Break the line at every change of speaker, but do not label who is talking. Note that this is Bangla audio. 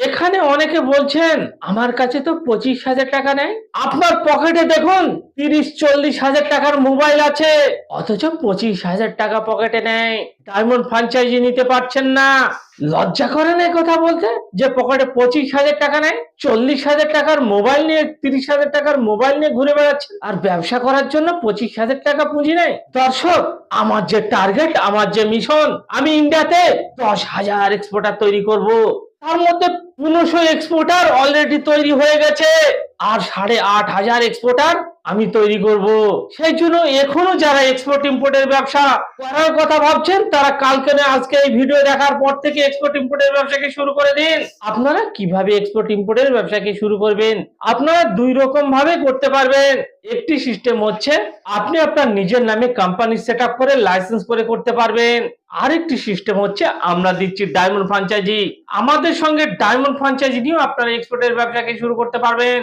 এখানে অনেকে বলছেন আমার কাছে তো 25,000 টাকা নেই। আপনার পকেটে দেখুন 30-40 হাজার টাকার মোবাইল আছে, অথচ 25,000 টাকা পকেটে নেই। ডায়মন্ড ফ্র্যাঞ্চাইজি নিতে পারছেন না। লজ্জা করে না কথা বলতে যে পকেটে 25,000 টাকা নেই, 40,000 টাকার মোবাইল নিয়ে, 30,000 টাকার মোবাইল নিয়ে ঘুরে বেড়াচ্ছেন, আর ব্যবসা করার জন্য 25,000 টাকা পুঁজি নেই। দর্শক, আমার যে টার্গেট, আমার যে মিশন, আমি ইন্ডিয়াতে 10,000 এক্সপোর্টার তৈরি করব। তার মধ্যে 1500 এক্সপোর্টার অলরেডি তৈরি হয়ে গেছে, আর 8,500 এক্সপোর্টার আমি তৈরি করব। সেই জন্য এখনো যারা এক্সপোর্ট ইম্পোর্টের ব্যবসা করার কথা ভাবছেন, তারা কালকে না আজকে এই ভিডিও দেখার পর থেকে এক্সপোর্ট ইম্পোর্টের ব্যবসাকে শুরু করে দিন। আপনারা কিভাবে এক্সপোর্ট ইম্পোর্টের ব্যবসাকে শুরু করবেন? আপনারা দুই রকম ভাবে করতে পারবেন। একটি সিস্টেম হচ্ছে আপনি আপনার নিজের নামে কোম্পানি সেট আপ করে লাইসেন্স করে করতে পারবেন। আরেকটি সিস্টেম হচ্ছে আমরা দিচ্ছি ডায়মন্ড ফ্র্যাঞ্চাইজি। আমাদের সঙ্গে ডায়মন্ড ফ্র্যাঞ্চাইজি নিয়েও আপনারা এক্সপোর্টের ব্যবসাকে শুরু করতে পারবেন।